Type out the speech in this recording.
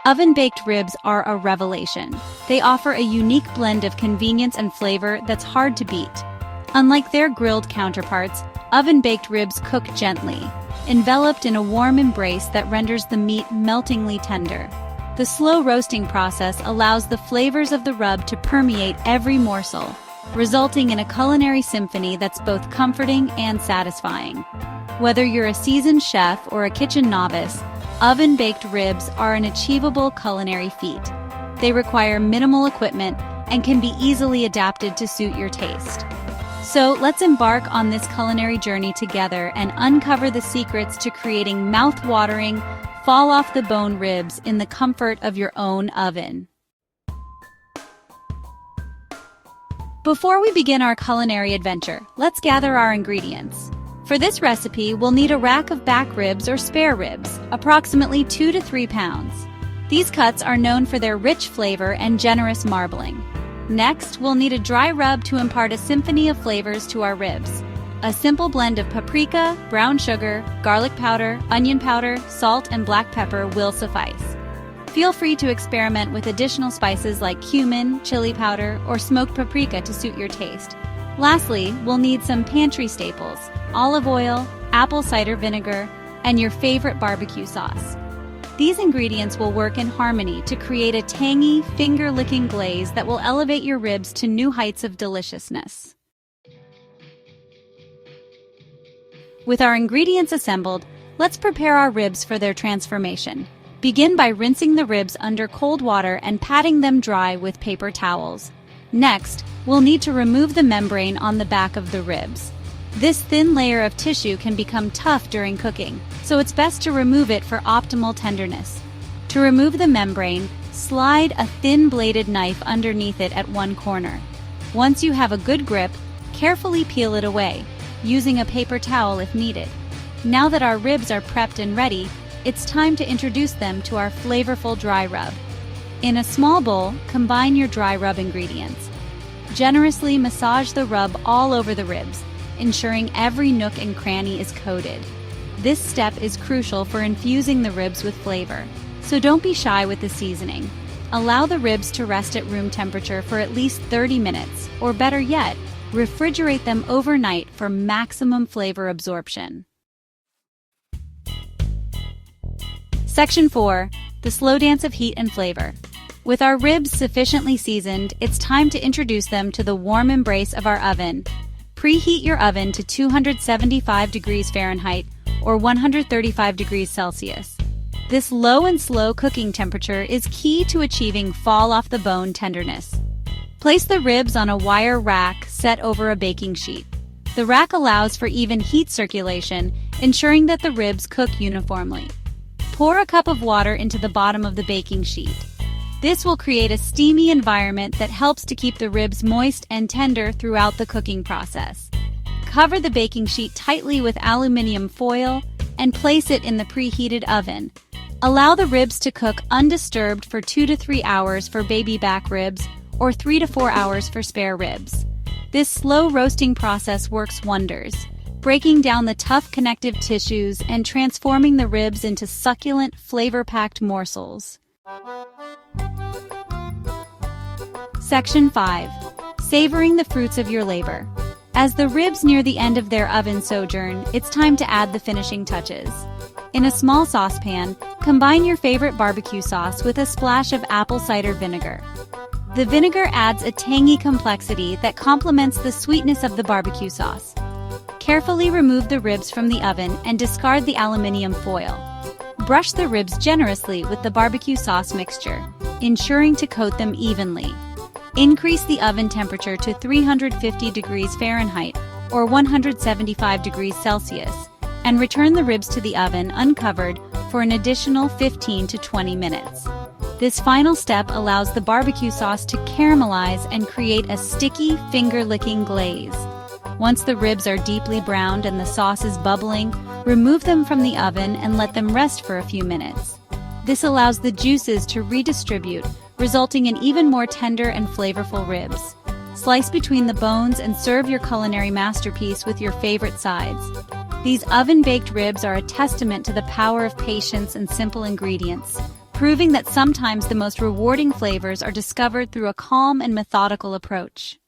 Oven-baked ribs are a revelation. They offer a unique blend of convenience and flavor that's hard to beat. Unlike their grilled counterparts, oven-baked ribs cook gently, enveloped in a warm embrace that renders the meat meltingly tender. The slow roasting process allows the flavors of the rub to permeate every morsel, resulting in a culinary symphony that's both comforting and satisfying. Whether you're a seasoned chef or a kitchen novice, oven-baked ribs are an achievable culinary feat. They require minimal equipment and can be easily adapted to suit your taste. So let's embark on this culinary journey together and uncover the secrets to creating mouth-watering, fall-off-the-bone ribs in the comfort of your own oven. Before we begin our culinary adventure, let's gather our ingredients. For this recipe, we'll need a rack of back ribs or spare ribs, approximately 2 to 3 pounds. These cuts are known for their rich flavor and generous marbling. Next, we'll need a dry rub to impart a symphony of flavors to our ribs. A simple blend of paprika, brown sugar, garlic powder, onion powder, salt, and black pepper will suffice. Feel free to experiment with additional spices like cumin, chili powder, or smoked paprika to suit your taste. Lastly, we'll need some pantry staples: olive oil, apple cider vinegar, and your favorite barbecue sauce. These ingredients will work in harmony to create a tangy, finger-licking glaze that will elevate your ribs to new heights of deliciousness. With our ingredients assembled, let's prepare our ribs for their transformation. Begin by rinsing the ribs under cold water and patting them dry with paper towels. Next, we'll need to remove the membrane on the back of the ribs. This thin layer of tissue can become tough during cooking, so it's best to remove it for optimal tenderness. To remove the membrane, slide a thin-bladed knife underneath it at one corner. Once you have a good grip, carefully peel it away, using a paper towel if needed. Now that our ribs are prepped and ready, it's time to introduce them to our flavorful dry rub. In a small bowl, combine your dry rub ingredients. Generously massage the rub all over the ribs, ensuring every nook and cranny is coated. This step is crucial for infusing the ribs with flavor, so don't be shy with the seasoning. Allow the ribs to rest at room temperature for at least 30 minutes, or better yet, refrigerate them overnight for maximum flavor absorption. Section 4. The slow dance of heat and flavor. With our ribs sufficiently seasoned, it's time to introduce them to the warm embrace of our oven. Preheat your oven to 275 degrees Fahrenheit or 135 degrees Celsius. This low and slow cooking temperature is key to achieving fall-off-the-bone tenderness. Place the ribs on a wire rack set over a baking sheet. The rack allows for even heat circulation, ensuring that the ribs cook uniformly. Pour a cup of water into the bottom of the baking sheet. This will create a steamy environment that helps to keep the ribs moist and tender throughout the cooking process. Cover the baking sheet tightly with aluminum foil and place it in the preheated oven. Allow the ribs to cook undisturbed for 2 to 3 hours for baby back ribs or 3 to 4 hours for spare ribs. This slow roasting process works wonders, breaking down the tough connective tissues and transforming the ribs into succulent, flavor-packed morsels. Section 5. Savoring the fruits of your labor. As the ribs near the end of their oven sojourn, it's time to add the finishing touches. In a small saucepan, combine your favorite barbecue sauce with a splash of apple cider vinegar. The vinegar adds a tangy complexity that complements the sweetness of the barbecue sauce. Carefully remove the ribs from the oven and discard the aluminum foil. Brush the ribs generously with the barbecue sauce mixture, ensuring to coat them evenly. Increase the oven temperature to 350 degrees Fahrenheit or 175 degrees Celsius and return the ribs to the oven uncovered for an additional 15 to 20 minutes. This final step allows the barbecue sauce to caramelize and create a sticky, finger-licking glaze. Once the ribs are deeply browned and the sauce is bubbling, remove them from the oven and let them rest for a few minutes. This allows the juices to redistribute, resulting in even more tender and flavorful ribs. Slice between the bones and serve your culinary masterpiece with your favorite sides. These oven-baked ribs are a testament to the power of patience and simple ingredients, proving that sometimes the most rewarding flavors are discovered through a calm and methodical approach.